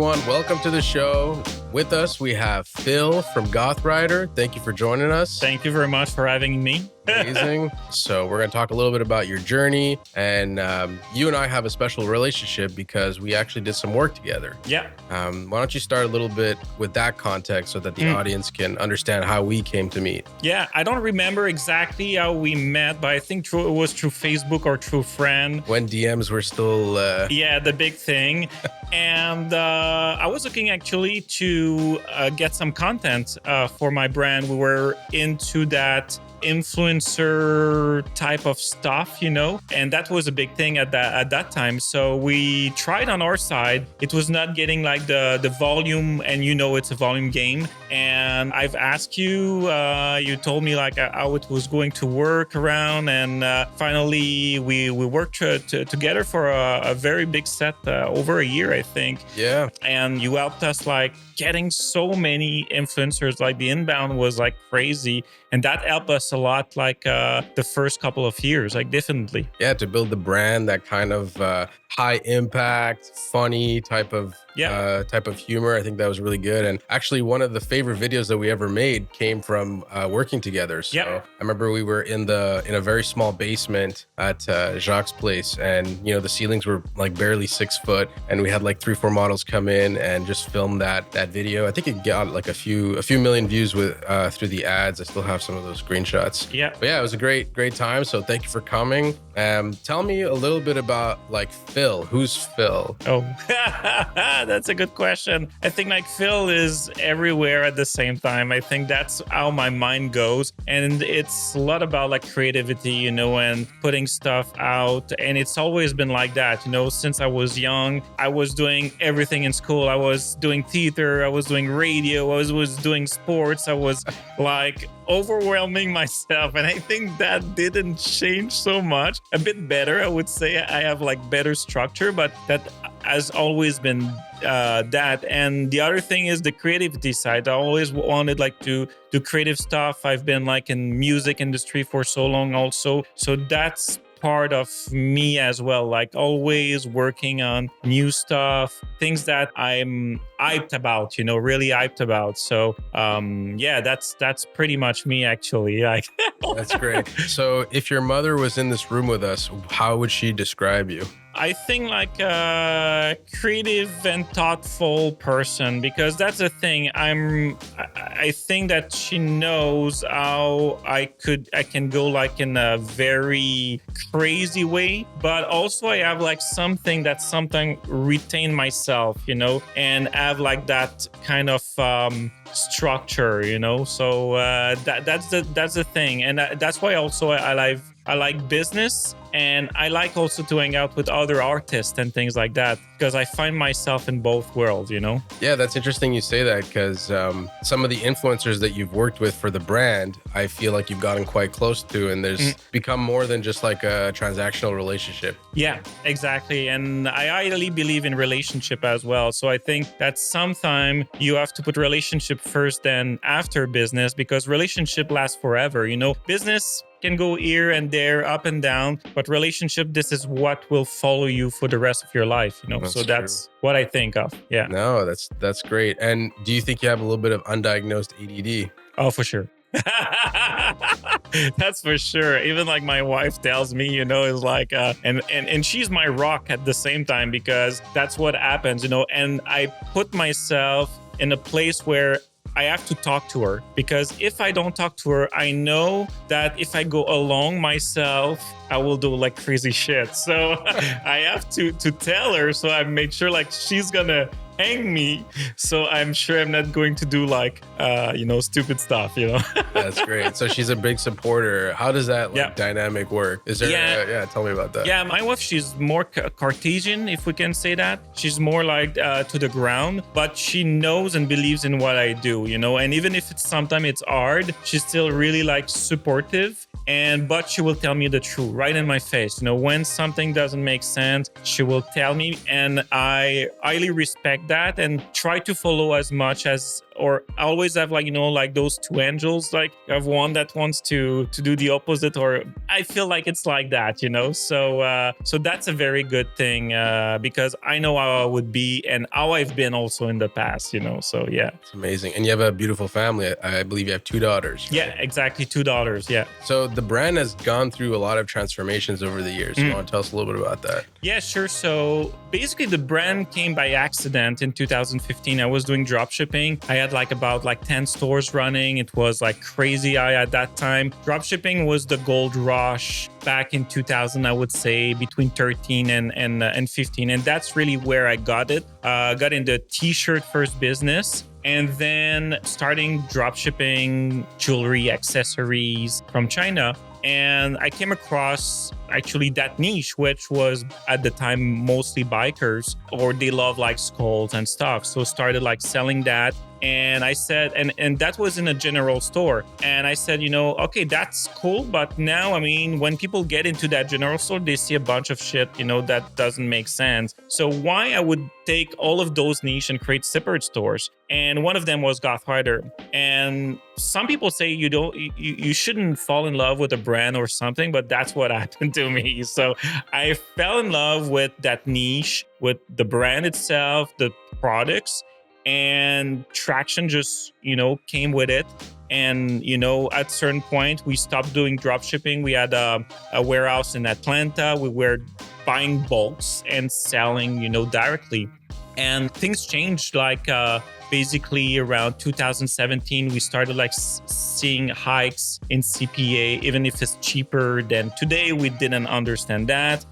everyone. Welcome to the show. With us, we have Phil from Gothrider. Thank you for joining us. Thank you very much for having me. Amazing. So we're going to talk a little bit about your journey. And you and I have a special relationship because we actually did some work together. Yeah. Why don't you start a little bit with that context so that the audience can understand how we came to meet? Yeah, I don't remember exactly how we met, but I think it was through Facebook or through friend. When DMs were still... Yeah, the big thing. And I was looking actually to get some content for my brand. We were into that influencer type of stuff, and that was a big thing at that time. So we tried on our side. It was not getting like the volume, and it's a volume game. And I've asked you, you told me like how it was going to work around, and finally we worked together for a very big set over a year, I think. Yeah. And you helped us like getting so many influencers. Like the inbound was like crazy, and that helped us a lot, like the first couple of years, like definitely. Yeah, to build the brand, that kind of high impact, funny type of humor. I think that was really good. And actually, one of the favorite videos that we ever made came from working together. So I remember we were in a very small basement at Jacques' place, and the ceilings were like barely 6 foot, and we had like 3-4 models come in and just film that video. I think it got like a few million views with through the ads. I still have some of those screenshots. Yeah. But yeah, it was a great time. So thank you for coming. Tell me a little bit about like Phil. Who's Phil? Oh, that's a good question. I think like Phil is everywhere at the same time. I think that's how my mind goes. And it's a lot about like creativity, and putting stuff out. And it's always been like that, since I was young. I was doing everything in school. I was doing theater. I was doing radio. I was doing sports. I was like overwhelming myself, and I think that didn't change so much. A bit better, I would say. I have like better structure, but that has always been that. And the other thing is the creativity side. I always wanted like to do creative stuff. I've been like in music industry for so long also, so that's part of me as well, like always working on new stuff, things that I'm hyped about, really hyped about. So that's pretty much me actually. Like That's great. So if your mother was in this room with us, how would she describe you? I think like a creative and thoughtful person, because that's the thing. I think that she knows how I can go like in a very crazy way, but also I have like something that sometimes retain myself, and have like that kind of structure, So that's the thing, and that's why also I like business, and I like also to hang out with other artists and things like that, because I find myself in both worlds, Yeah, that's interesting you say that, because some of the influencers that you've worked with for the brand, I feel like you've gotten quite close to, and there's become more than just like a transactional relationship. Yeah, exactly. And I highly believe in relationship as well. So I think that sometimes you have to put relationship first, then after business, because relationship lasts forever. Business can go here and there, up and down, but relationship, this is what will follow you for the rest of your life, That's what I think of. Yeah. No, that's great. And do you think you have a little bit of undiagnosed ADD? Oh, for sure. That's for sure. Even like my wife tells me, is like, and she's my rock at the same time, because that's what happens, and I put myself in a place where I have to talk to her, because if I don't talk to her, I know that if I go along myself, I will do like crazy shit. So I have to tell her, so I make sure like she's gonna hang me. So I'm sure I'm not going to do like, stupid stuff, That's great. So she's a big supporter. How does that dynamic work? Is there, tell me about that. Yeah, my wife, she's more Cartesian, if we can say that. She's more like to the ground, but she knows and believes in what I do, and even if sometimes it's hard, she's still really like supportive. But she will tell me the truth right in my face. When something doesn't make sense, she will tell me, and I highly respect that and try to follow as much as or I always have like, like those two angels, like I have one that wants to do the opposite, or I feel like it's like that, so that's a very good thing, because I know how I would be and how I've been also in the past, so yeah. It's amazing. And you have a beautiful family. I believe you have 2 daughters, right? Yeah, exactly, 2 daughters. Yeah. So the brand has gone through a lot of transformations over the years. You want to tell us a little bit about that? Yeah, sure. So basically the brand came by accident in 2015. I was doing drop shipping. I had about 10 stores running. It was like crazy high at that time. Drop shipping was the gold rush back in 2000, I would say, between 13 and 15. And that's really where I got it. Got into t-shirt first business. And then starting drop shipping jewelry, accessories from China. And I came across actually that niche, which was at the time mostly bikers, or they love like skulls and stuff. So started selling that. And I said, and that was in a general store. And I said, okay, that's cool. But now, when people get into that general store, they see a bunch of shit, that doesn't make sense. So why I would take all of those niche and create separate stores. And one of them was Gothrider. And some people say you shouldn't fall in love with a brand or something, but that's what happened to me. So I fell in love with that niche, with the brand itself, the products, and traction just, came with it. And, at a certain point, we stopped doing drop shipping. We had a warehouse in Atlanta. We were buying bulks and selling, directly. And things changed basically around 2017. We started seeing hikes in CPA, even if it's cheaper than today. We didn't understand that.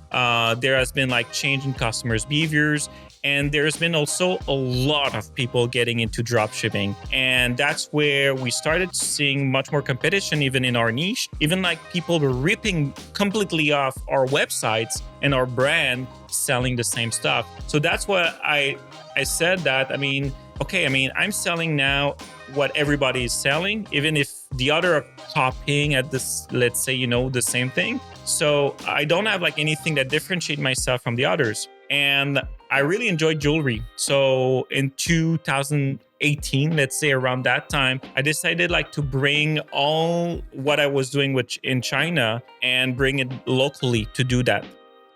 There has been change in customers' behaviors. And there's been also a lot of people getting into drop shipping. And that's where we started seeing much more competition, even in our niche. Even people were ripping completely off our websites and our brand, selling the same stuff. So that's what I said that, I'm selling now what everybody is selling, even if the other are copying at this, let's say, the same thing. So I don't have anything that differentiate myself from the others. And I really enjoyed jewelry. So in 2018, let's say around that time, I decided to bring all what I was doing in China and bring it locally to do that.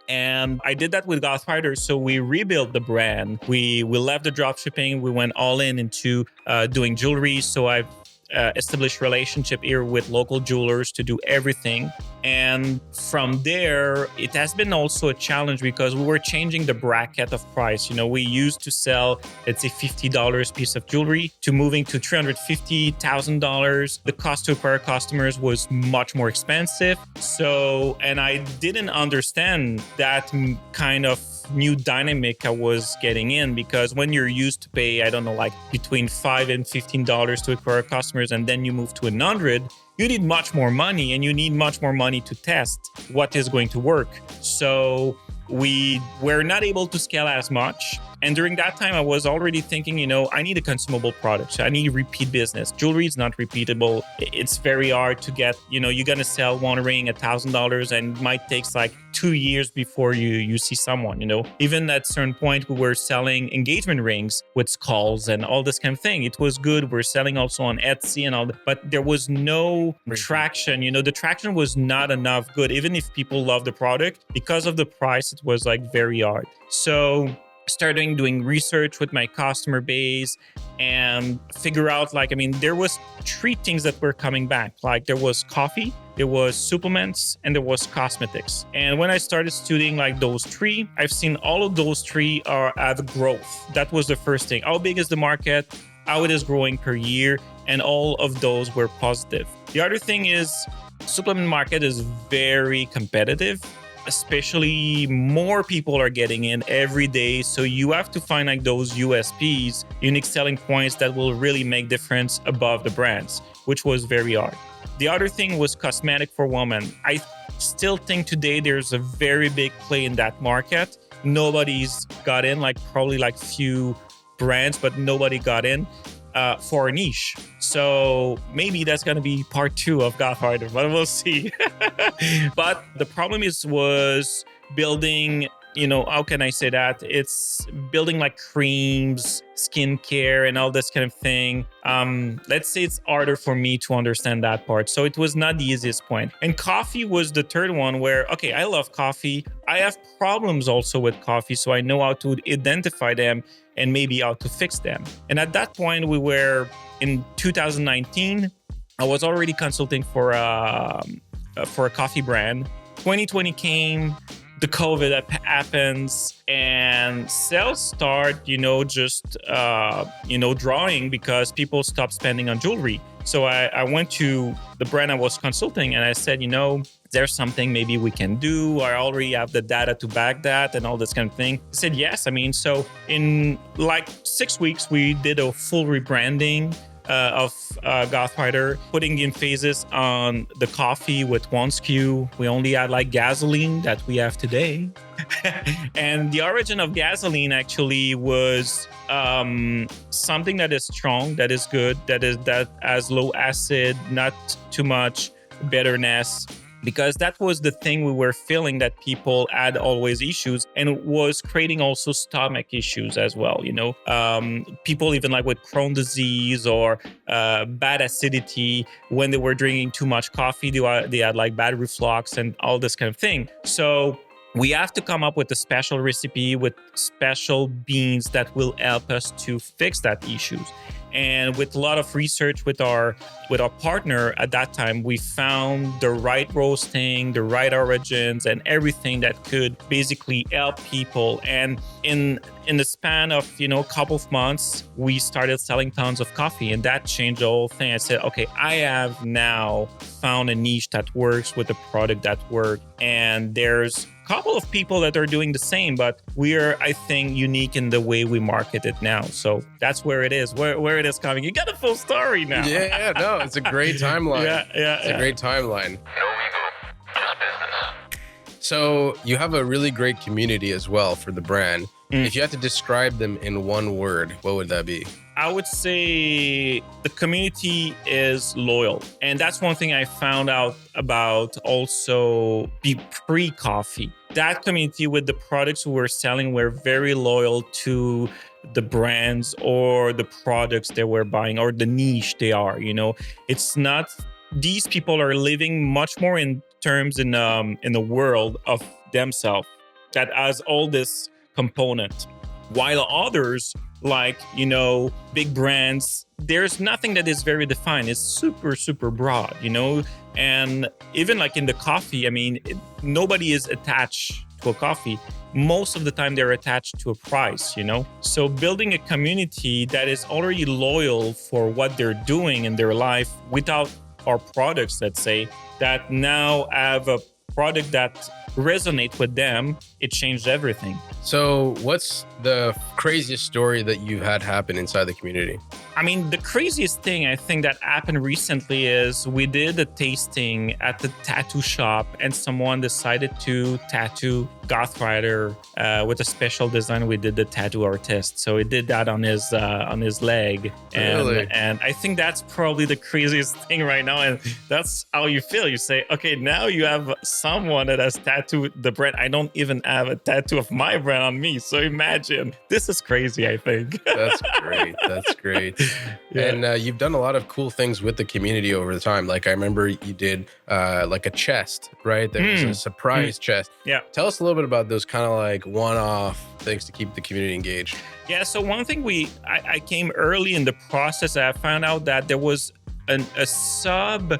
And I did that with Gothrider. So we rebuilt the brand. We left the drop shipping. We went all into doing jewelry. So I've established relationship here with local jewelers to do everything. And from there, it has been also a challenge because we were changing the bracket of price. We used to sell, let's say, $50 piece of jewelry to moving to $350,000. The cost to acquire customers was much more expensive. So, and I didn't understand that kind of new dynamic I was getting in, because when you're used to pay, between $5 and $15 to acquire customers, and then you move to 100, you need much more money, and you need much more money to test what is going to work. So we were not able to scale as much. And during that time, I was already thinking, I need a consumable product. I need repeat business. Jewelry is not repeatable. It's very hard to get, you're going to sell one ring $1,000 and it might take 2 years before you see someone, Even at a certain point, we were selling engagement rings with skulls and all this kind of thing. It was good. We're selling also on Etsy and all that, but there was no traction. The traction was not enough good. Even if people love the product, because of the price, it was very hard. So starting doing research with my customer base and figure out there was 3 things that were coming back. There was coffee, there was supplements, and there was cosmetics. And when I started studying those 3, I've seen all of those 3 have growth. That was the first thing. How big is the market? How it is growing per year? And all of those were positive. The other thing is supplement market is very competitive. Especially more people are getting in every day. So you have to find those USPs, unique selling points, that will really make difference above the brands, which was very hard. The other thing was cosmetic for women. I still think today there's a very big play in that market. Nobody's got in, probably few brands, but nobody got in. For a niche. So maybe that's going to be part 2 of Gothrider, but we'll see. But the problem was building how can I say that? It's building like creams, skincare, and all this kind of thing. Let's say it's harder for me to understand that part. So it was not the easiest point. And coffee was the third one where, okay, I love coffee. I have problems also with coffee, so I know how to identify them and maybe how to fix them. And at that point, we were in 2019. I was already consulting for a coffee brand. 2020 came, the COVID happens, and sales start, just drawing because people stopped spending on jewelry. So I went to the brand I was consulting and I said, there's something maybe we can do. I already have the data to back that and all this kind of thing. I said, yes. So in like 6 weeks, we did a full rebranding of Gothrider, putting the emphasis on the coffee with one SKU. We only had like gasoline that we have today. And the origin of gasoline actually was something that is strong, that is good, that has low acid, not too much bitterness. Because that was the thing we were feeling, that people had always issues, and it was creating also stomach issues as well. People even like with Crohn's disease or bad acidity, when they were drinking too much coffee, they had like bad reflux and all this kind of thing. So we have to come up with a special recipe with special beans that will help us to fix that issues. And with a lot of research with our partner at that time, we found the right roasting, the right origins, and everything that could basically help people. And in the span of a couple of months, we started selling tons of coffee, and that changed the whole thing. I said, okay, I have now found a niche that works with a product that works, and there's couple of people that are doing the same, but we're, I think, unique in the way we market it now. So that's where it is, where it is coming. You got a full story now. Yeah, no, it's a great timeline. It's a great timeline. So you have a really great community as well for the brand. If you had to describe them in one word, what would that be? I would say the community is loyal. And that's one thing I found out about also pre-coffee. That community with the products we were selling were very loyal to the brands or the products they were buying or the niche they are. It's not, these people are living much more in terms in the world of themselves that has all this component, while others like big brands, there's nothing that is very defined. It's super, super broad, and even like in the coffee, nobody is attached to a coffee. Most of the time they're attached to a price, so building a community that is already loyal for what they're doing in their life without our products, let's say, that now have a product that resonate with them, it changed everything. So what's the craziest story that you've had happen inside the community? The craziest thing I think that happened recently is we did a tasting at the tattoo shop and someone decided to tattoo Gothrider with a special design. We did the tattoo artist. So he did that on his leg. Really? And I think that's probably the craziest thing right now. And that's how you feel. You say, okay, now you have someone that has tattooed the brand. I don't even have a tattoo of my brand on me. So imagine, this is crazy, I think. That's great. That's great. Yeah. And you've done a lot of cool things with the community over the time. Like I remember you did like a chest, right? There was a surprise chest. Yeah. Tell us a little bit about those kind of like one-off things to keep the community engaged. Yeah. So one thing I came early in the process, I found out that there was a subculture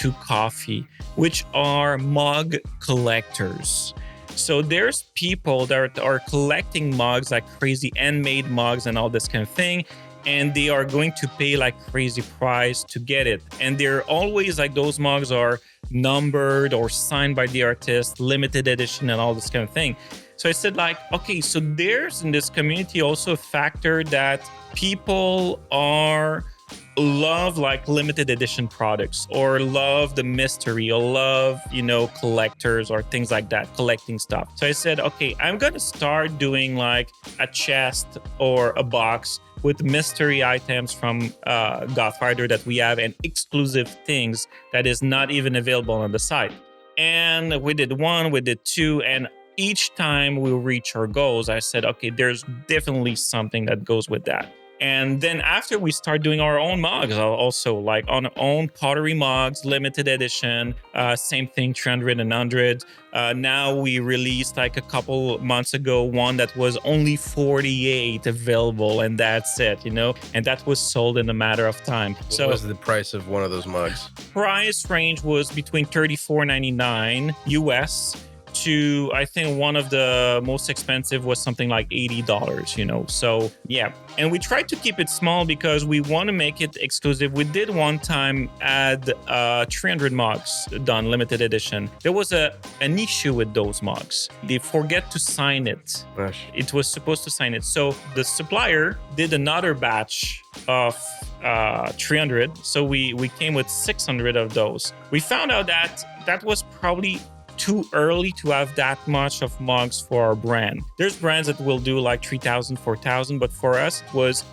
to coffee, which are mug collectors. So there's people that are collecting mugs, like crazy handmade mugs and all this kind of thing. And they are going to pay like crazy price to get it. And they're always like, those mugs are numbered or signed by the artist, limited edition and all this kind of thing. So I said like, okay, so there's in this community also a factor that people love like limited edition products or love the mystery or love, collectors or things like that, collecting stuff. So I said, okay, I'm going to start doing like a chest or a box with mystery items from Gothrider that we have and exclusive things that is not even available on the site. And we did one, we did two, and each time we reach our goals, I said, okay, there's definitely something that goes with that. And then after we start doing our own mugs, also like on our own pottery mugs, limited edition, same thing, 300 and 100. Now we released like a couple months ago, one that was only 48 available, and that's it, and that was sold in a matter of time. What was the price of one of those mugs? Price range was between $34.99 US to, I think one of the most expensive was something like $80, So yeah. And we tried to keep it small because we want to make it exclusive. We did one time add 300 mugs done, limited edition. There was an issue with those mugs. They forget to sign it. Gosh. It was supposed to sign it. So the supplier did another batch of 300. So we came with 600 of those. We found out that was probably too early to have that much of mugs for our brand. There's brands that will do like 3,000, 4,000, but for us it was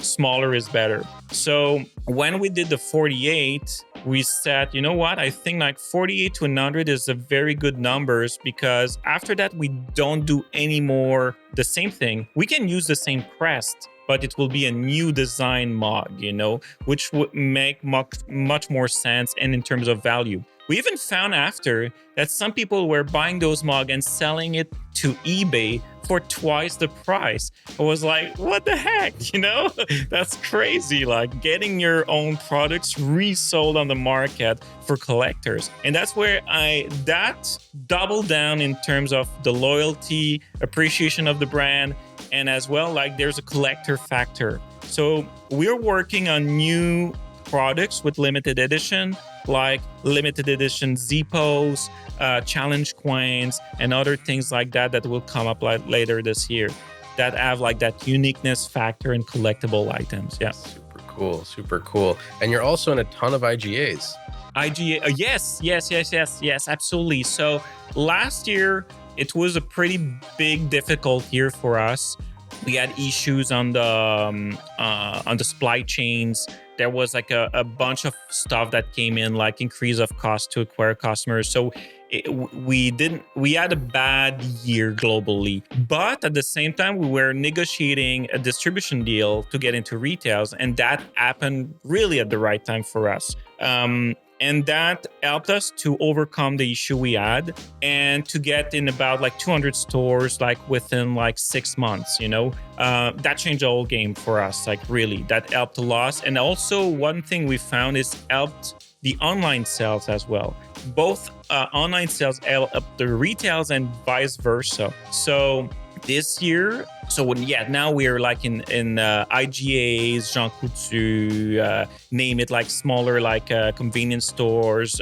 smaller is better. So when we did the 48, we said, you know what? I think like 48 to 100 is a very good numbers, because after that we don't do any more the same thing. We can use the same crest, but it will be a new design mug, which would make much more sense and in terms of value. We even found after that some people were buying those mugs and selling it to eBay for twice the price. I was like, what the heck, That's crazy, like getting your own products resold on the market for collectors. And that's where that doubled down in terms of the loyalty, appreciation of the brand, and as well, like there's a collector factor. So we're working on new products with limited edition, like limited edition Zippos, challenge coins, and other things like that will come up later this year that have like that uniqueness factor in collectible items. Yeah. Super cool. And you're also in a ton of IGAs. Yes, absolutely. So last year, it was a pretty big, difficult year for us. We had issues on the supply chains. There was like a bunch of stuff that came in, like increase of cost to acquire customers. So we had a bad year globally, but at the same time, we were negotiating a distribution deal to get into retails, and that happened really at the right time for us. And that helped us to overcome the issue we had and to get in about like 200 stores, like within like 6 months, that changed the whole game for us. Like really, that helped a lot. And also one thing we found is helped the online sales as well. Both online sales help the retails and vice versa. So this year, now we're like in IGAs, Jean Coutu, name it, like smaller like convenience stores,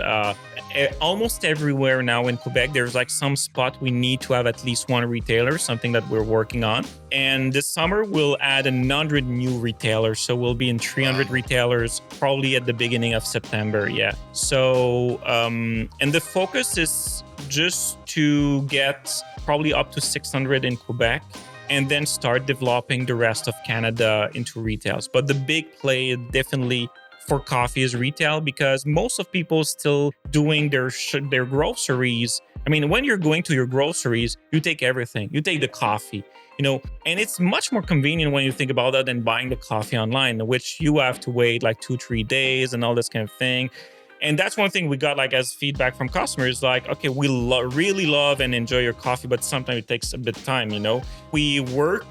almost everywhere now in Quebec. There's like some spot we need to have at least one retailer, something that we're working on. And this summer we'll add 100 new retailers, so we'll be in 300 retailers probably at the beginning of September. Yeah. So and the focus is just to get probably up to 600 in Quebec, and then start developing the rest of Canada into retails. But the big play definitely for coffee is retail, because most of people still doing their groceries. I mean, when you're going to your groceries, you take everything. You take the coffee, and it's much more convenient when you think about that than buying the coffee online, which you have to wait like 2-3 days and all this kind of thing. And that's one thing we got like as feedback from customers, like, okay, we really love and enjoy your coffee, but sometimes it takes a bit of time, We work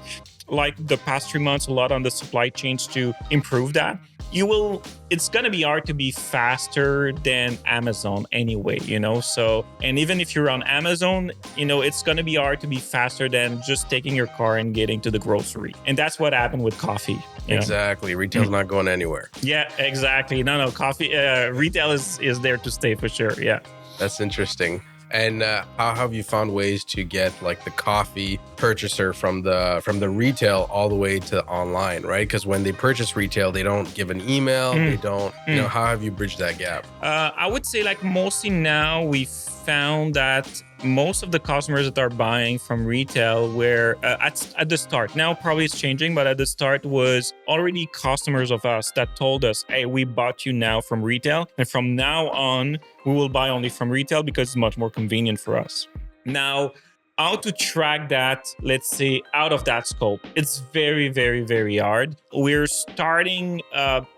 like the past 3 months a lot on the supply chains to improve that. It's going to be hard to be faster than Amazon anyway, So, and even if you're on Amazon, it's going to be hard to be faster than just taking your car and getting to the grocery. And that's what happened with coffee. Exactly. Retail's not going anywhere. Yeah, exactly. No, coffee, retail is there to stay for sure. Yeah. That's interesting. And how have you found ways to get like the coffee purchaser from the retail all the way to online, right? Because when they purchase retail, they don't give an email. They don't, how have you bridged that gap? I would say like mostly now we found that most of the customers that are buying from retail were at the start. Now probably it's changing, but at the start was already customers of us that told us, hey, we bought you now from retail, and from now on we will buy only from retail because it's much more convenient for us. Now, how to track that, let's say, out of that scope. It's very, very, very hard. We're starting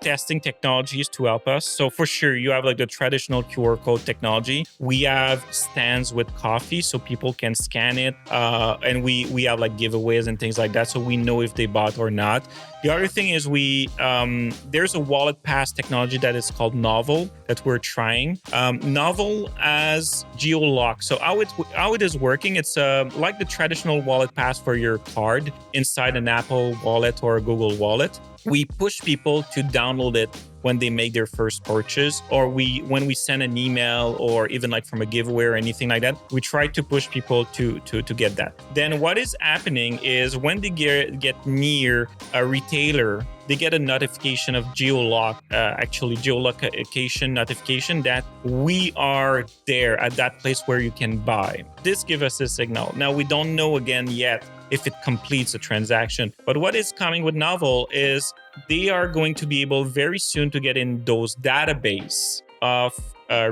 testing technologies to help us. So for sure, you have like the traditional QR code technology. We have stands with coffee so people can scan it. And we have like giveaways and things like that. So we know if they bought or not. The other thing is there's a wallet pass technology that is called Novel that we're trying. Novel as geo-lock. So how it is working, it's like the traditional wallet pass for your card inside an Apple wallet or a Google wallet. We push people to download it when they make their first purchase, or when we send an email, or even like from a giveaway or anything like that, we try to push people to get that. Then what is happening is when they get near a retailer, they get a notification of geolocation notification that we are there at that place where you can buy. This gives us a signal. Now, we don't know again yet if it completes a transaction. But what is coming with Novel is they are going to be able very soon to get in those database of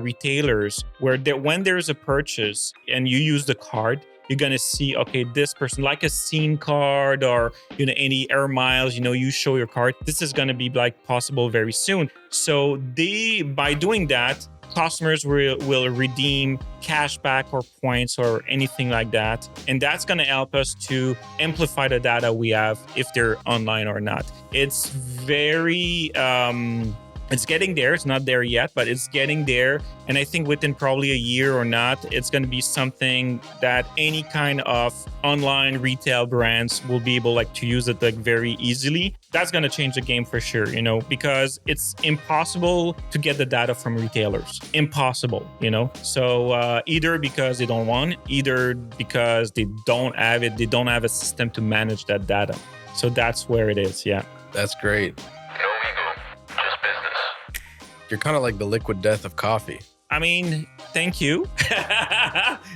retailers where when there's a purchase and you use the card, you're going to see, okay, this person, like a SIM card or, any air miles, you show your card. This is going to be like possible very soon. So by doing that, customers will redeem cashback or points or anything like that. And that's going to help us to amplify the data we have if they're online or not. It's very... it's getting there. It's not there yet, but it's getting there. And I think within probably a year or not, it's going to be something that any kind of online retail brands will be able to use it very easily. That's going to change the game for sure, because it's impossible to get the data from retailers. Impossible, So either because they don't want it, either because they don't have it, they don't have a system to manage that data. So that's where it is. Yeah. That's great. You're kind of like the liquid death of coffee. I mean, thank you.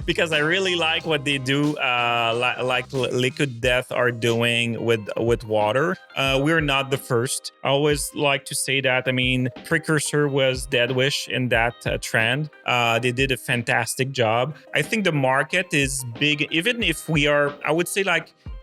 Because I really like what they do, like Liquid Death are doing with water. We're not the first. I always like to say that. I mean, precursor was Deadwish in that trend. They did a fantastic job. I think the market is big, even if I would say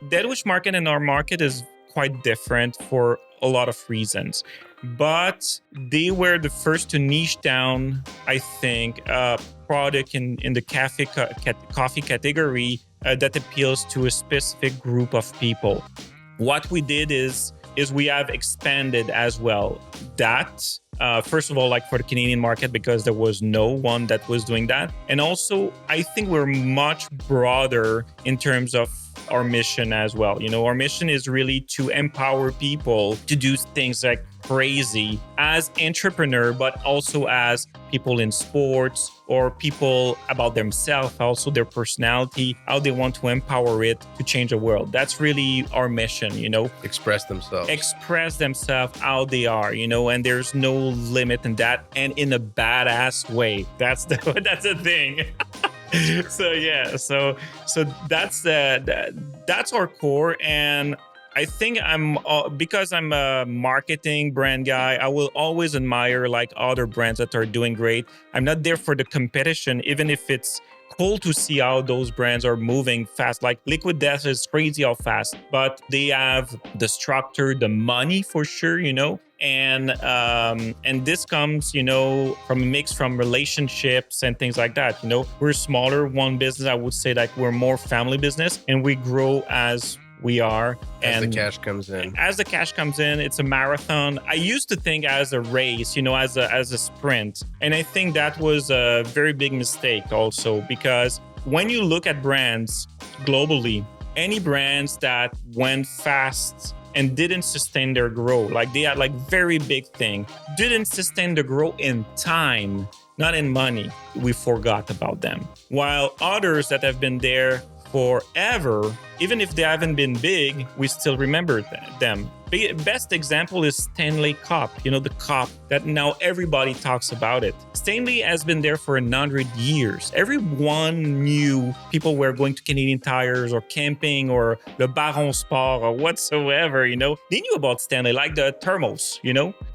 Deadwish market and our market is quite different for a lot of reasons. But they were the first to niche down, I think, a product in the coffee category that appeals to a specific group of people. What we did is we have expanded as well that, first of all, for the Canadian market, because there was no one that was doing that. And also, I think we're much broader in terms of our mission as well. Our mission is really to empower people to do things like crazy as entrepreneur, but also as people in sports or people about themselves, also their personality, how they want to empower it to change the world. That's really our mission, Express themselves how they are, and there's no limit in that, and in a badass way. That's the thing. So that's our core. And I think because I'm a marketing brand guy, I will always admire other brands that are doing great. I'm not there for the competition, even if it's cool to see how those brands are moving fast. Like Liquid Death is crazy how fast, but they have the structure, the money for sure, And this comes, from a mix from relationships and things like that. We're smaller, one business. I would say we're more family business, and we grow as we are. As the cash comes in. As the cash comes in, it's a marathon. I used to think as a race, as a sprint. And I think that was a very big mistake also, because when you look at brands globally, any brands that went fast and didn't sustain their growth, they had very big thing, didn't sustain the growth in time, not in money, we forgot about them. While others that have been there forever, even if they haven't been big, we still remember them. Best example is Stanley Cup, the cup that now everybody talks about it. Stanley has been there for 100 years. Everyone knew people were going to Canadian Tires or camping or the Baron Sport or whatsoever, They knew about Stanley, like the thermos,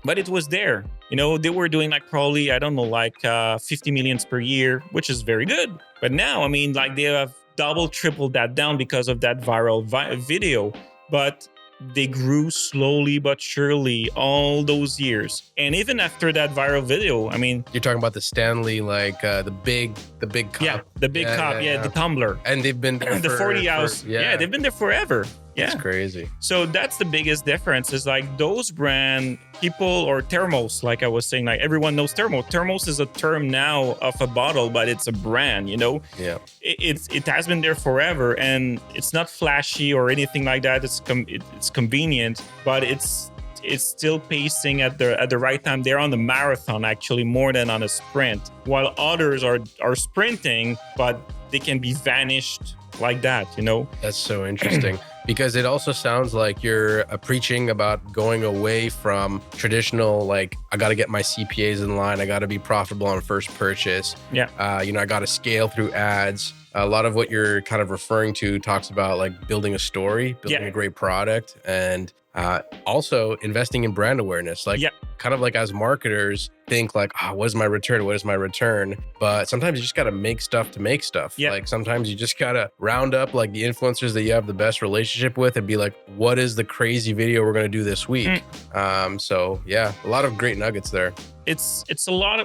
but it was there. They were doing probably, 50 millions per year, which is very good. But now, they have double, triple that down because of that viral video. But they grew slowly but surely all those years. And even after that viral video, I mean, you're talking about the Stanley, like the big cup. Yeah, the big cup. Yeah, the tumbler. And they've been there the 40 ounce. Yeah, they've been there forever. Yeah, it's crazy. So that's the biggest difference. Is like those brand people, or thermos, like I was saying, like everyone knows thermos. Thermos is a term now of a bottle, but it's a brand. Yeah. It has been there forever, and it's not flashy or anything like that. It's convenient, but it's still pacing at the right time. They're on the marathon actually more than on a sprint, while others are sprinting, but they can be vanished like that. That's so interesting. Because it also sounds like you're preaching about going away from traditional, like, I got to get my CPAs in line. I got to be profitable on first purchase. Yeah. I got to scale through ads. A lot of what you're kind of referring to talks about like building a story, building a great product, and also investing in brand awareness. Like, kind of like as marketers think like, what is my return? What is my return? But sometimes you just got to make stuff to make stuff. Yeah. Like sometimes you just got to round up like the influencers that you have the best relationship with and be like, what is the crazy video we're going to do this week? So yeah, a lot of great nuggets there. It's a lot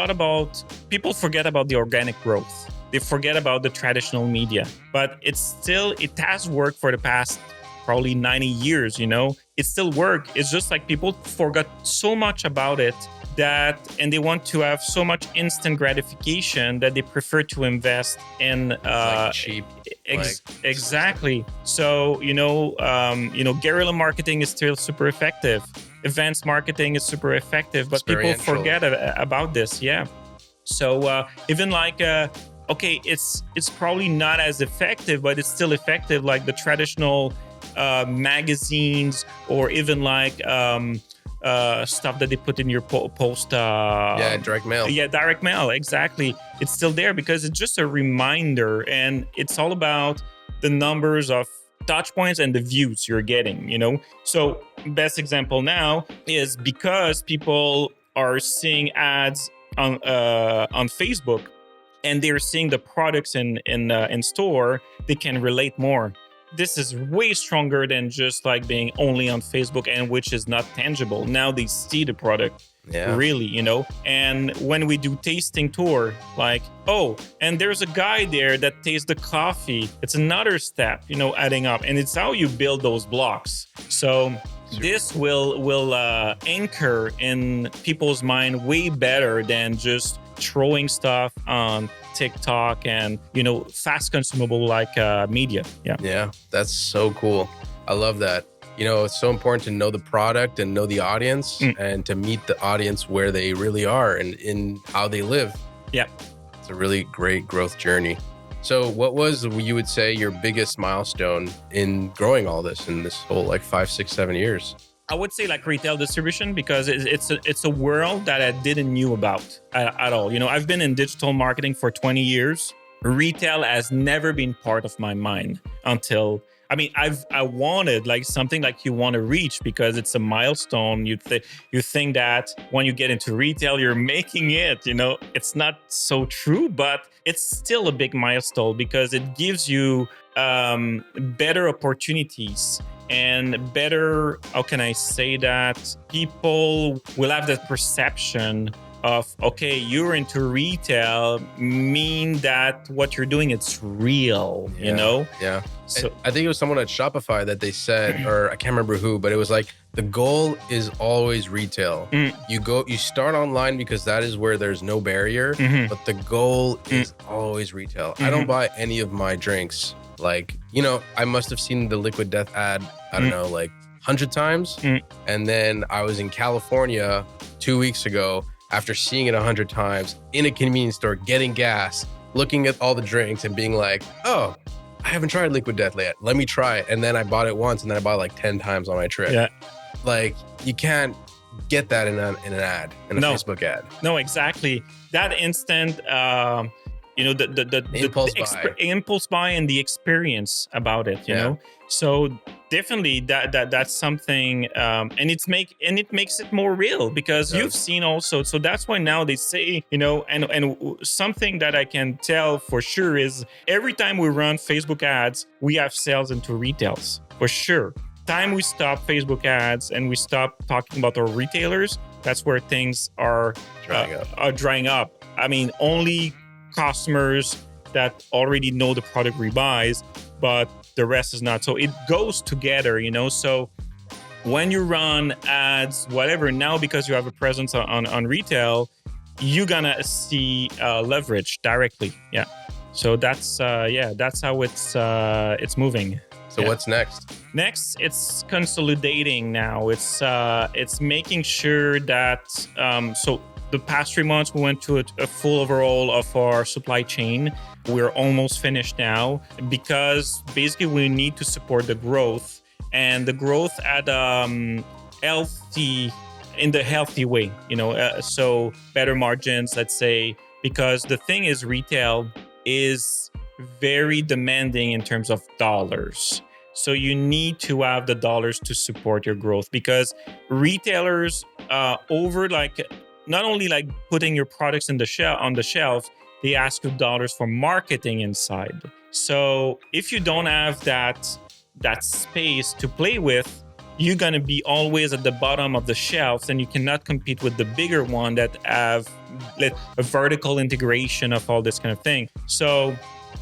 about, people forget about the organic growth. They forget about the traditional media, but it has worked for the past probably 90 years, it still works. It's just like people forgot so much about it and they want to have so much instant gratification that they prefer to invest in like cheap. Exactly. So, guerrilla marketing is still super effective. Advanced marketing is super effective, but people forget about this. Yeah. So even like, okay, it's probably not as effective, but it's still effective, like the traditional magazines, or even like stuff that they put in your post. Direct mail. Yeah, direct mail. Exactly. It's still there because it's just a reminder, and it's all about the numbers of touch points and the views you're getting. So best example now is because people are seeing ads on Facebook, and they're seeing the products in store, they can relate more. This is way stronger than just like being only on Facebook, and which is not tangible. Now they see the product really, And when we do tasting tour, like, and there's a guy there that tastes the coffee. It's another step, adding up, and it's how you build those blocks. So this will anchor in people's mind way better than just throwing stuff on TikTok and fast consumable like media. Yeah, that's so cool. I love that. It's so important to know the product and know the audience, and to meet the audience where they really are and in how they live. Yeah, it's a really great growth journey. So what was, you would say, your biggest milestone in growing all this in this whole like 5, 6, 7 years? I would say like retail distribution, because it's a world that I didn't knew about at all. I've been in digital marketing for 20 years. Retail has never been part of my mind until, I wanted like something like you want to reach because it's a milestone. You think that when you get into retail, you're making it, it's not so true, but it's still a big milestone because it gives you better opportunities. And better, how can I say that? People will have that perception of, okay, you're into retail, mean that what you're doing, it's real, Yeah. So I think it was someone at Shopify that they said, or I can't remember who, but it was like, the goal is always retail. You start online because that is where there's no barrier, but the goal is always retail. I don't buy any of my drinks. Like, I must have seen the Liquid Death ad, I don't know, like 100 times. And then I was in California 2 weeks ago after seeing it 100 times in a convenience store, getting gas, looking at all the drinks and being like, I haven't tried Liquid Death yet. Let me try it. And then I bought it once, and then I bought it like 10 times on my trip. Yeah. Like, you can't get that in an ad, in a Facebook ad. No, exactly. That instant, the impulse buy and the experience about it, you know? So definitely that's something, and it makes it more real, because you've seen also. So that's why now they say, and something that I can tell for sure is every time we run Facebook ads, we have sales into retails for sure. Time we stop Facebook ads and we stop talking about our retailers, that's where things are drying up. I mean, only customers that already know the product rebuys, but the rest is not. So it goes together, So when you run ads, whatever, now because you have a presence on retail, you're gonna see leverage directly. Yeah. So that's how it's moving. So what's next? Next, it's consolidating now. It's making sure that so the past 3 months we went to a full overhaul of our supply chain. We're almost finished now, because basically we need to support the growth, and the growth at healthy way. So better margins, let's say, because the thing is, retail is very demanding in terms of dollars. So you need to have the dollars to support your growth, because retailers not only like putting your products on the shelf, they ask you dollars for marketing inside. So if you don't have that space to play with, you're going to be always at the bottom of the shelves, and you cannot compete with the bigger one that have a vertical integration of all this kind of thing. So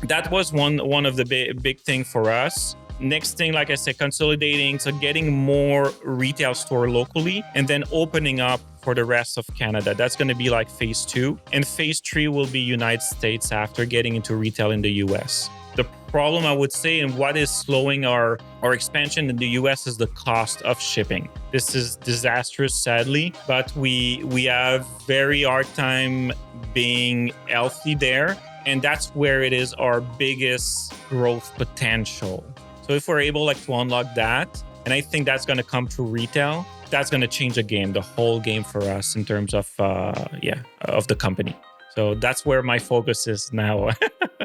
that was one of the big thing for us. Next thing, like I said, consolidating, so getting more retail store locally, and then opening up for the rest of Canada. That's going to be like phase 2. And phase 3 will be United States after getting into retail in the US. The problem, I would say, and what is slowing our expansion in the US is the cost of shipping. This is disastrous, sadly, but we have very hard time being healthy there. And that's where it is our biggest growth potential. So if we're able to unlock that, and I think that's going to come through retail, that's going to change the whole game for us in terms of of the company. So that's where my focus is now. No ego, just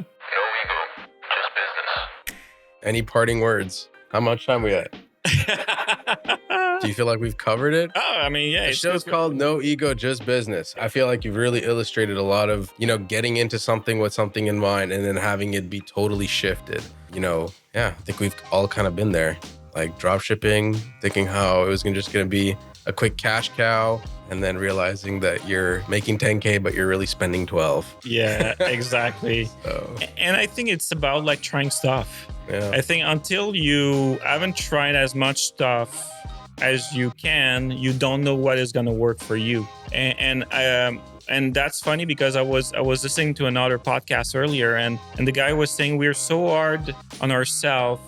business. Any parting words? How much time we at? Do you feel like we've covered it? Oh, I mean, yeah. The show's called No Ego, Just Business. I feel like you've really illustrated a lot of, getting into something with something in mind and then having it be totally shifted. I think we've all kind of been there. Like drop shipping, thinking how it was just going to be a quick cash cow, and then realizing that you're making 10K, but you're really spending 12. Yeah, exactly. And I think it's about trying stuff. Yeah. I think until you haven't tried as much stuff as you can, you don't know what is going to work for you. And that's funny, because I was listening to another podcast earlier, and the guy was saying we're so hard on ourselves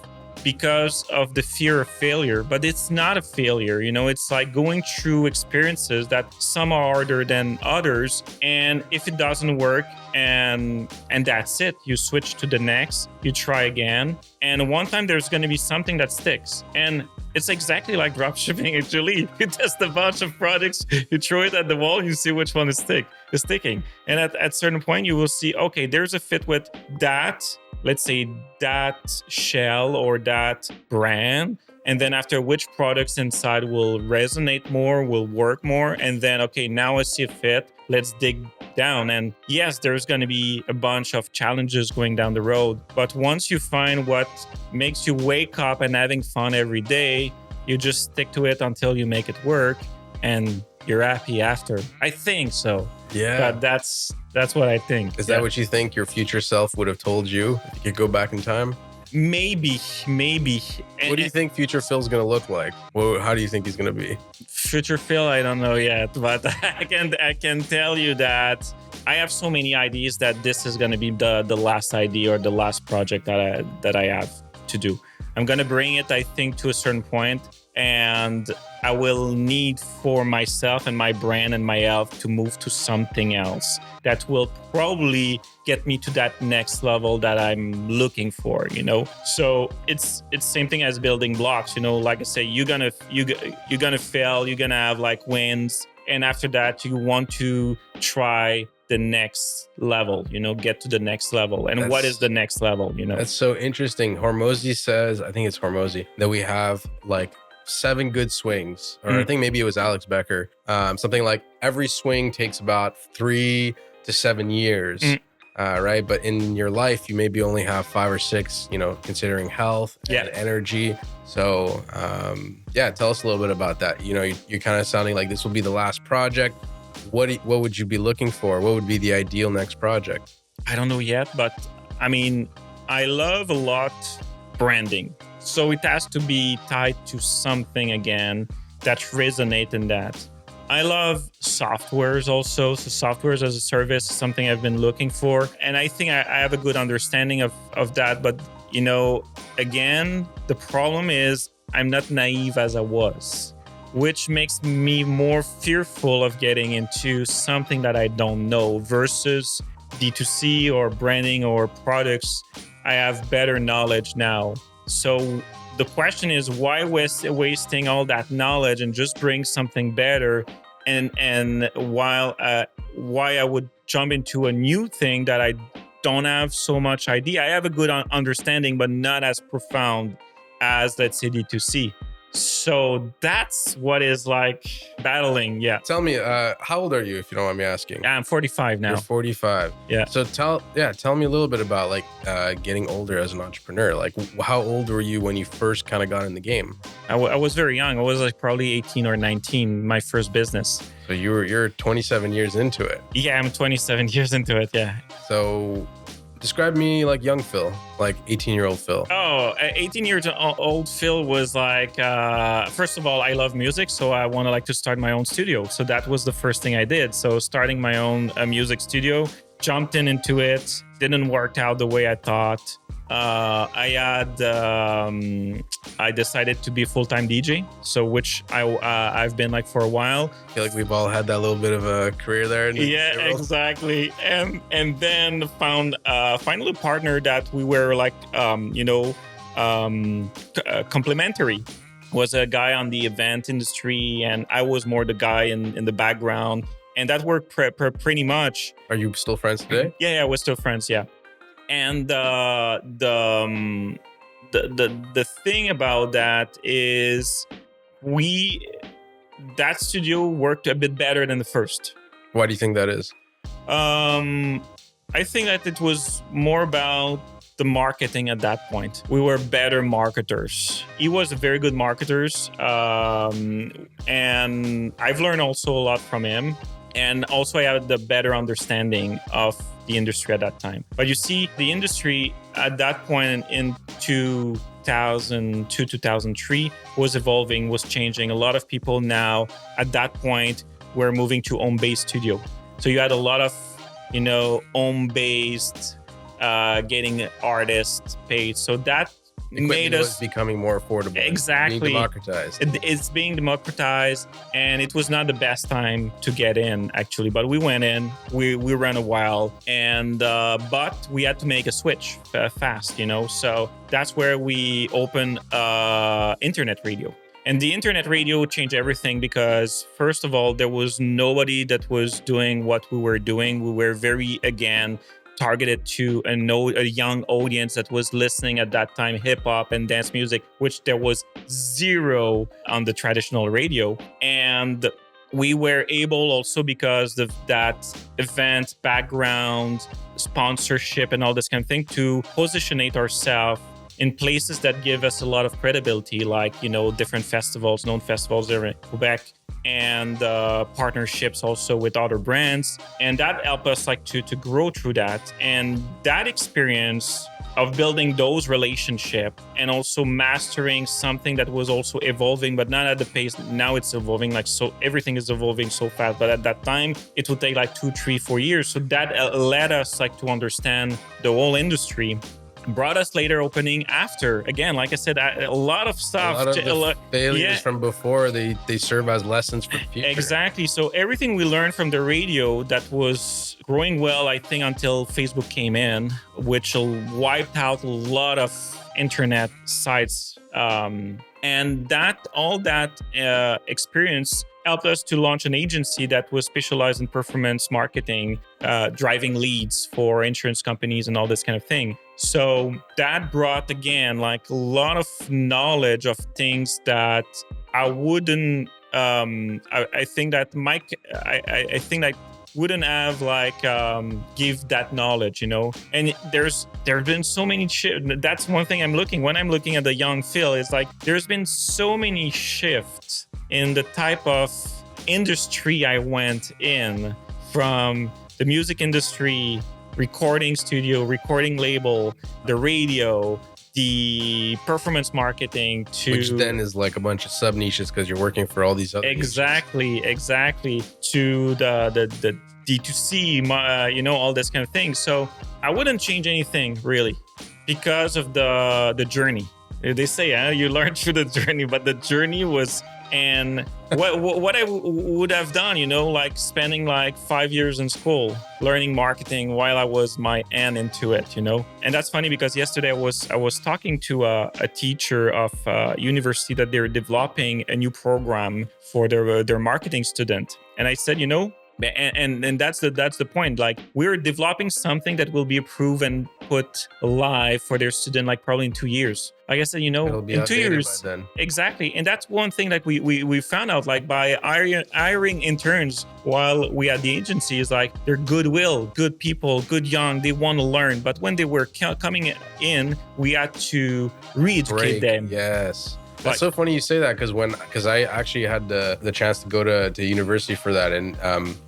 because of the fear of failure. But it's not a failure, it's like going through experiences that some are harder than others. And if it doesn't work, and that's it, you switch to the next, you try again. And one time there's going to be something that sticks. And it's exactly like dropshipping, actually. You test a bunch of products, you throw it at the wall, you see which one is sticking. And at a certain point, you will see, okay, there's a fit with that, let's say that shell or that brand. And then after, which products inside will resonate more, will work more. And then, okay, now I see a fit. Let's dig down. And yes, there's going to be a bunch of challenges going down the road. But once you find what makes you wake up and having fun every day, you just stick to it until you make it work, and you're happy after. I think so. Yeah. But that's what I think. Is that what you think your future self would have told you if you could go back in time? Maybe. What do you think future Phil's going to look like? How do you think he's going to be? Future Phil, I don't know yet, but I can tell you that I have so many ideas that this is going to be the last idea or the last project that I have to do. I'm going to bring it, I think, to a certain point, and I will need for myself and my brand and my health to move to something else that will probably get me to that next level that I'm looking for, So it's same thing as building blocks, like I say, you're gonna fail, you're gonna have wins. And after that, you want to try the next level, get to the next level. And what is the next level, That's so interesting. Hormozy says, I think it's Hormozy, that we have like 7 good swings, or I think maybe it was Alex Becker. Something like every swing takes about 3 to 7 years. Right. But in your life, you maybe only have 5 or 6, considering health and energy. So, tell us a little bit about that. You're kind of sounding like this will be the last project. What would you be looking for? What would be the ideal next project? I don't know yet, but I mean, I love a lot branding. So it has to be tied to something again that resonates in that. I love softwares also. So softwares as a service is something I've been looking for. And I think I have a good understanding of that. But, again, the problem is I'm not naive as I was, which makes me more fearful of getting into something that I don't know versus D2C or branding or products. I have better knowledge now. So the question is, why wasting all that knowledge and just bring something better? And why I would jump into a new thing that I don't have so much idea. I have a good understanding, but not as profound as, let's say, D2C. So that's what is like battling. Yeah. Tell me, how old are you, if you don't mind me asking? I'm 45 now. You're 45. Yeah. So tell me a little bit about like getting older as an entrepreneur. Like, how old were you when you first kind of got in the game? I was very young. I was like probably 18 or 19, my first business. So you're 27 years into it. Yeah, I'm 27 years into it. Yeah. So describe me like young Phil, like 18-year-old Phil. Oh, 18 years old Phil was like, first of all, I love music. So I wanted to start my own studio. So that was the first thing I did. So starting my own music studio, jumped into it, didn't work out the way I thought. I decided to be a full-time DJ, so which I've been like for a while. I feel like we've all had that little bit of a career there. Yeah, exactly. And then found finally a partner that we were like complementary. Was a guy on the event industry, and I was more the guy in the background, and that worked pretty much. Are you still friends today? Yeah, we're still friends. Yeah. And the thing about that is that studio worked a bit better than the first. Why do you think that is? I think that it was more about the marketing at that point. We were better marketers. He was a very good marketer, and I've learned also a lot from him. And also I had the better understanding of the industry at that time. But you see, the industry at that point in 2002, 2003 was evolving, was changing. A lot of people now at that point were moving to home-based studio. So you had a lot of, home-based, getting artists paid. So that made us becoming more affordable. Exactly. Being democratized. It's being democratized, and it was not the best time to get in actually, but we went in, we ran a while, and but we had to make a switch fast, so that's where we opened internet radio. And the internet radio changed everything because, first of all, there was nobody that was doing what we were doing. We were very, again, targeted to a young audience that was listening at that time hip hop and dance music, which there was zero on the traditional radio. And we were able also, because of that event background, sponsorship and all this kind of thing, to positionate ourselves in places that give us a lot of credibility, like, different festivals, known festivals in Quebec, and partnerships also with other brands. And that helped us to grow through that. And that experience of building those relationships and also mastering something that was also evolving, but not at the pace now it's evolving, so everything is evolving so fast. But at that time, it would take 2, 3, 4 years. So that led us to understand the whole industry. Brought us later opening after. Again, like I said, a lot of stuff. A lot of the failures from before, they serve as lessons for the future. Exactly. So everything we learned from the radio that was growing well, I think, until Facebook came in, which wiped out a lot of internet sites. And all that experience helped us to launch an agency that was specialized in performance marketing driving leads for insurance companies and all this kind of thing. So that brought, again, like a lot of knowledge of things that I wouldn't, I think that I think that wouldn't have like give that knowledge, and there have been so many shifts. That's one thing when I'm looking at the young Phil, is like there's been so many shifts in the type of industry I went in, from the music industry, recording studio, recording label, the radio, the performance marketing, to which then is like a bunch of sub niches because you're working for all these other exactly to the D2C, all this kind of thing. So I wouldn't change anything really because of the journey. They say you learn through the journey, but the journey was. And what I would have done, like spending like 5 years in school learning marketing while I was my end into it, And that's funny because yesterday I was talking to a teacher of university that they're developing a new program for their marketing student, and I said, and that's the point. Like, we're developing something that will be approved and put live for their student, like probably in 2 years. Like I said, It'll be in 2 years, by then. Exactly. And that's one thing that we found out, like by hiring interns while we had the agency, is like they're goodwill, good people, good young. They want to learn, but when they were coming in, we had to re-educate them. Yes. That's so funny you say that, because I actually had the chance to go to university for that, and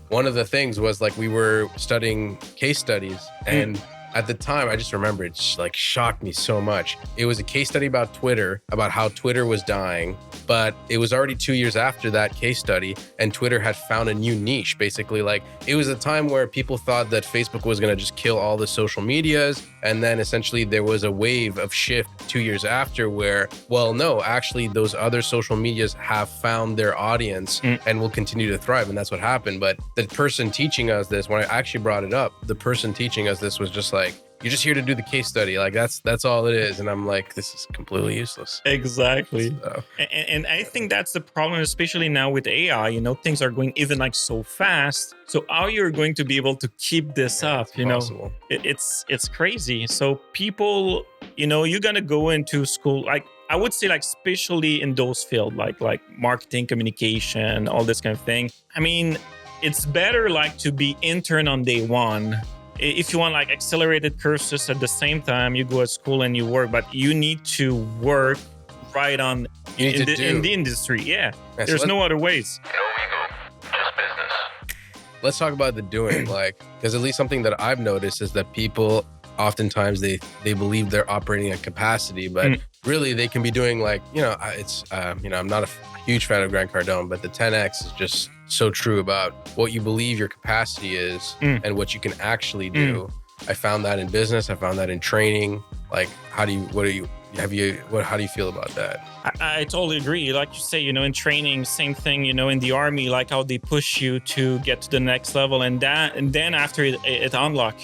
one of the things was like we were studying case studies, and at the time I just remember it just like shocked me so much. It was a case study about Twitter, about how Twitter was dying, but it was already 2 years after that case study, and Twitter had found a new niche. Basically, like, it was a time where people thought that Facebook was going to just kill all the social medias, and then essentially there was a wave of shift 2 years after where, well, no, actually those other social medias have found their audience and will continue to thrive, and that's what happened. But the person teaching us this, when I actually brought it up, the person teaching us this was just like, you're just here to do the case study. Like, that's all it is. And I'm like, this is completely useless. Exactly. So. And I think that's the problem, especially now with AI, things are going even like so fast. So how you're going to be able to keep this up, it's crazy. So people, you're going to go into school, like, I would say, like, especially in those fields, like marketing, communication, all this kind of thing. I mean, it's better like to be intern on day one. If you want like accelerated courses at the same time, you go to school and you work, but you need to work right on in the industry. Yeah, there's no other ways. No ego, just business. Let's talk about the doing, like, because at least something that I've noticed is that people oftentimes they believe they're operating at capacity, but really they can be doing like, I'm not a huge fan of Grant Cardone, but the 10X is just so true about what you believe your capacity is and what you can actually do. I found that in business. I found that in training. Like, how do you feel about that? I totally agree. Like you say, in training, same thing, in the army, like how they push you to get to the next level, and then after it unlock,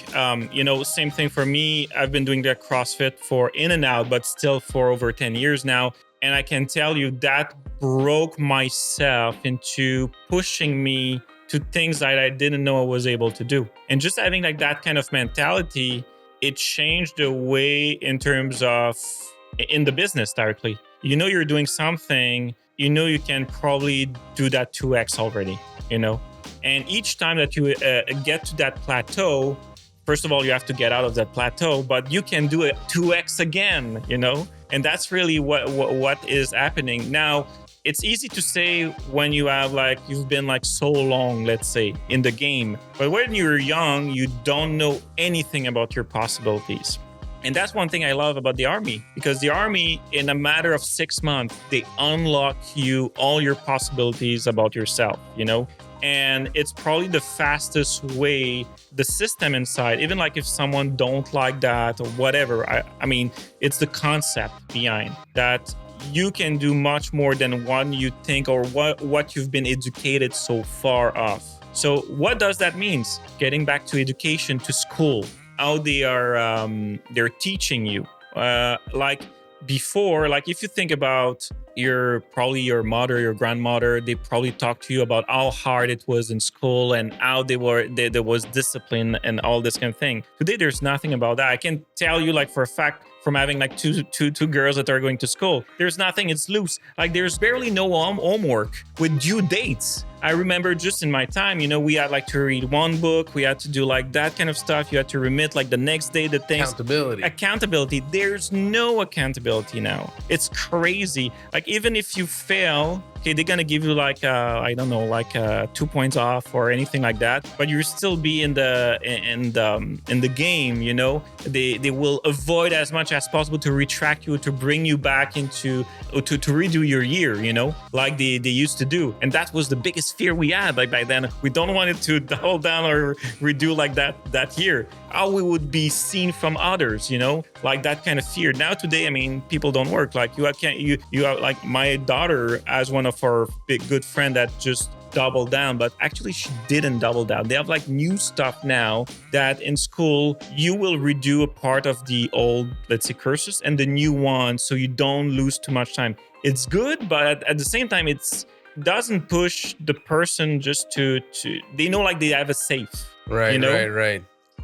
same thing for me. I've been doing that CrossFit for in and out, but still for over 10 years now. And I can tell you that broke myself into pushing me to things that I didn't know I was able to do. And just having like that kind of mentality, it changed the way in terms of in the business directly. You're doing something, you can probably do that 2x already, And each time that you get to that plateau, first of all, you have to get out of that plateau, but you can do it 2x again, And that's really what is happening. Now, it's easy to say when you've been like so long, let's say, in the game. But when you're young, you don't know anything about your possibilities. And that's one thing I love about the army, because the army, in a matter of 6 months, they unlock you all your possibilities about yourself, And it's probably the fastest way, the system inside, even like if someone don't like that or whatever, I mean, it's the concept behind that you can do much more than what you think or what you've been educated so far of. So what does that mean? Getting back to education, to school, how they are, they're teaching you. Like before, like if you think about probably your mother, your grandmother, they probably talked to you about how hard it was in school and how there was discipline and all this kind of thing. Today, there's nothing about that. I can tell you, like, for a fact, from having like two girls that are going to school, there's nothing. It's loose. Like, there's barely no homework with due dates. I remember just in my time, we had like to read one book. We had to do like that kind of stuff. You had to remit like the next day the things. Accountability. There's no accountability now. It's crazy. Like, even if you fail, okay, they're gonna give you like 2 points off or anything like that, but you'll still be in the game. They will avoid as much as possible to retract you, to bring you back into to redo your year, like they used to do. And that was the biggest fear we had. Like, back then, we don't want it to double down or redo like that year. How we would be seen from others, like that kind of fear. Now today, I mean, people don't work. Like, you have like my daughter as one of our big good friend that just doubled down, but actually she didn't double down. They have like new stuff now that in school you will redo a part of the old, let's say, courses and the new one, so you don't lose too much time. It's good, but at the same time, it doesn't push the person just to they know like they have a safe. Right.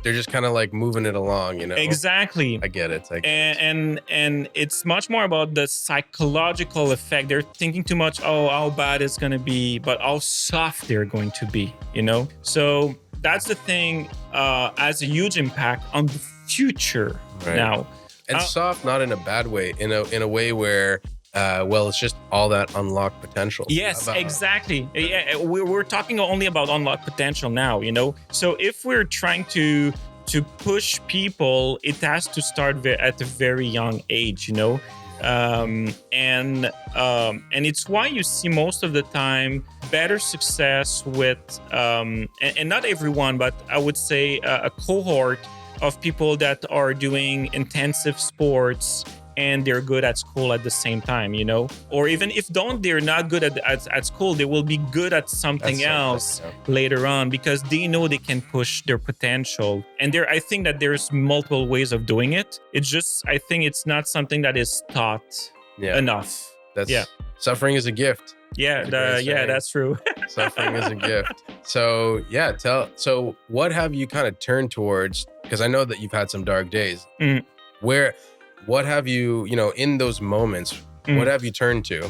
They're just kind of like moving it along, Exactly. I get it. And it's much more about the psychological effect. They're thinking too much, how bad it's going to be, but how soft they're going to be, So that's the thing, has a huge impact on the future now. And soft, not in a bad way, in a way where it's just all that unlocked potential. Yes, exactly. Yeah, we're talking only about unlocked potential now, So if we're trying to push people, it has to start at a very young age, and it's why you see most of the time better success with, and not everyone, but I would say a cohort of people that are doing intensive sports and they're good at school at the same time, or even if they're not good at school, they will be good at something else later on because they know they can push their potential. And I think that there's multiple ways of doing it. It's just, I think it's not something that is taught enough. Suffering is a gift. That's true. Suffering is a gift. So so what have you kind of turned towards? Because I know that you've had some dark days. What have you, in those moments, what have you turned to?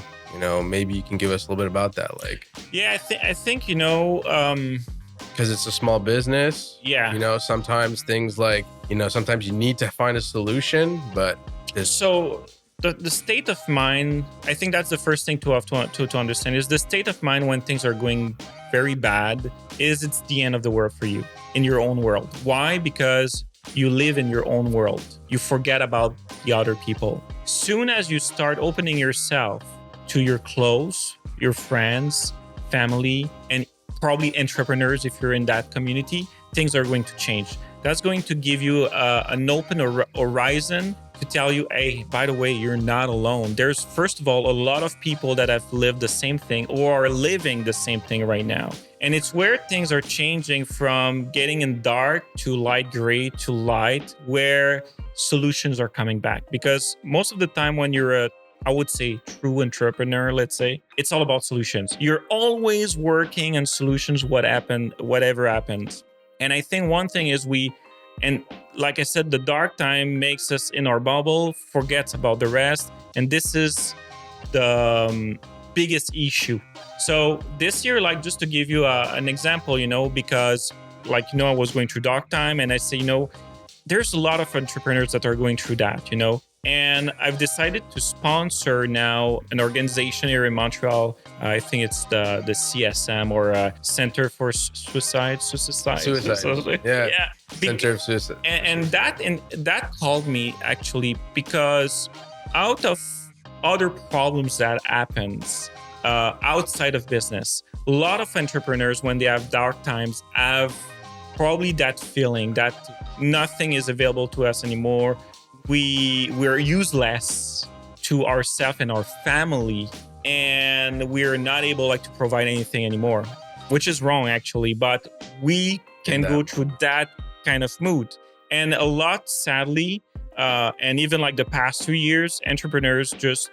Maybe you can give us a little bit about that. Like, I think, because it's a small business. Yeah. Sometimes things like, sometimes you need to find a solution, but so the state of mind, I think that's the first thing to have to understand is the state of mind when things are going very bad it's the end of the world for you in your own world. Why? Because you live in your own world. You forget about the other people. Soon as you start opening yourself to your close, your friends, family, and probably entrepreneurs, if you're in that community, things are going to change. That's going to give you an open horizon to tell you, hey, by the way, you're not alone. There's, first of all, a lot of people that have lived the same thing or are living the same thing right now. And it's where things are changing from getting in dark to light gray to light, where solutions are coming back. Because most of the time when you're I would say true entrepreneur, let's say, it's all about solutions. You're always working on solutions, whatever happens. And I think one thing is and like I said, the dark time makes us in our bubble, forgets about the rest. And this is the biggest issue. So this year, like, just to give you an example, because like, I was going through dark time, and I say, there's a lot of entrepreneurs that are going through that, and I've decided to sponsor now an organization here in Montreal. I think it's the CSM, or Center for Suicide. Yeah. Center of Suicide. And that called me actually because out of other problems that happens outside of business, a lot of entrepreneurs, when they have dark times, have probably that feeling that nothing is available to us anymore. We're useless to ourselves and our family, and we're not able to provide anything anymore, which is wrong actually, but we can go through that kind of mood. And a lot, sadly, and even like the past 2 years, entrepreneurs just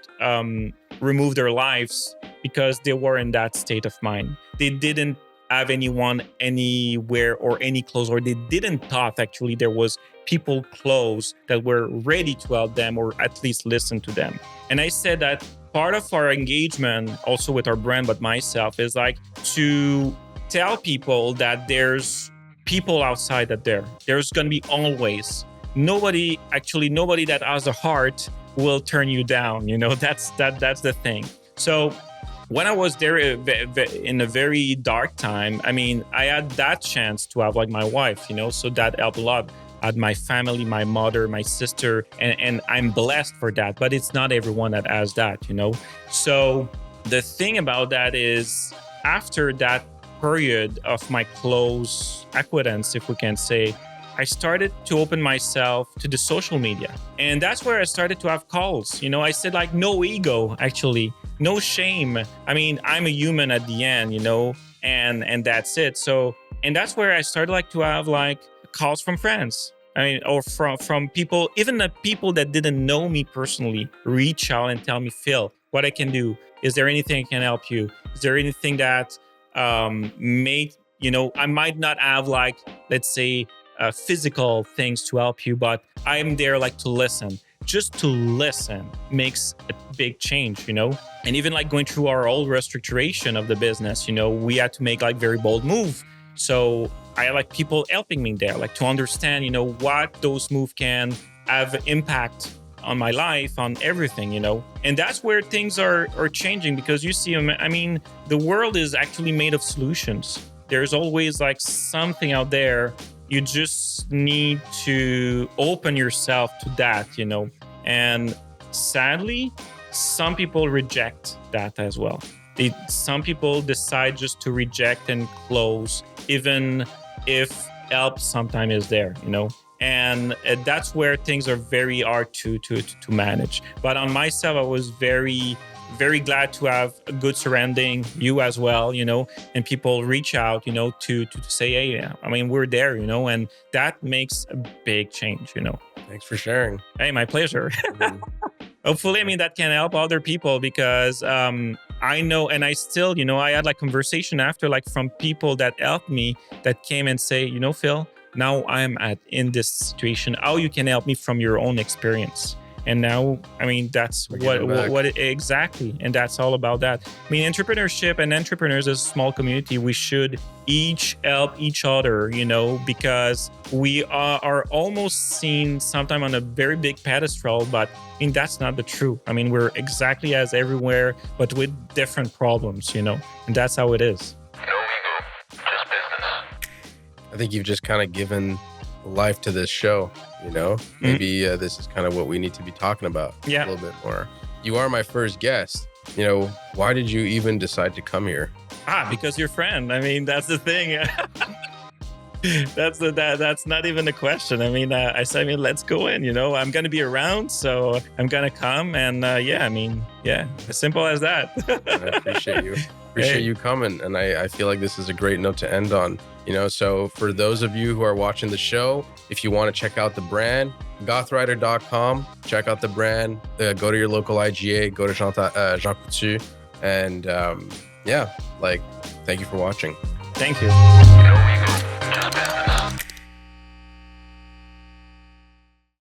remove their lives because they were in that state of mind. They didn't have anyone anywhere or any close, or they didn't thought actually there was people close that were ready to help them or at least listen to them. And I said that part of our engagement also with our brand, but myself, is like to tell people that there's people outside that there's going to be always nobody that has a heart will turn you down. That's the thing. So when I was there in a very dark time, I mean, I had that chance to have like my wife, so that helped a lot. I had my family, my mother, my sister, and I'm blessed for that. But it's not everyone that has that, So the thing about that is after that period of my close acquaintance, if we can say, I started to open myself to the social media. And that's where I started to have calls. I said like no ego, actually, no shame. I mean, I'm a human at the end, and that's it. So, and that's where I started like to have like calls from friends. I mean, or from people, even the people that didn't know me personally, reach out and tell me, Phil, what I can do. Is there anything I can help you? Is there anything that I might not have like, let's say, physical things to help you, but I'm there like to listen. Just to listen makes a big change, And even like going through our old restructuration of the business, we had to make like very bold move. So I had like people helping me there, like to understand, what those moves can have impact on my life, on everything, And that's where things are changing because you see, I mean, the world is actually made of solutions. There's always like something out there. You just need to open yourself to that, And sadly, some people reject that as well. Some people decide just to reject and close, even if help sometimes is there, And that's where things are very hard to manage. But on myself, I was very, very glad to have a good surrounding, you as well, and people reach out, to say, hey, I mean, we're there, and that makes a big change, Thanks for sharing. Hey, my pleasure. Hopefully, I mean, that can help other people because I know, and I still, I had like conversation after, like from people that helped me that came and say, Phil, now I'm in this situation. How you can help me from your own experience? And now, I mean, that's what exactly. And that's all about that. I mean, entrepreneurship and entrepreneurs as a small community, we should each help each other, because we are almost seen sometimes on a very big pedestal, but I mean, that's not the truth. I mean, we're exactly as everywhere, but with different problems, and that's how it is. No ego, just business. I think you've just kind of given life to this show, maybe this is kind of what we need to be talking about a little bit more. You are my first guest. Why did you even decide to come here? Because you're friend. I mean, that's the thing. That's not even a question. I mean, I said, let's go in, I'm going to be around, so I'm going to come. And as simple as that. I appreciate you. Appreciate you coming. And I feel like this is a great note to end on. So for those of you who are watching the show, if you want to check out the brand, Gothrider.com, check out the brand, go to your local IGA, go to Jean Coutu. And thank you for watching. Thank you. No ego.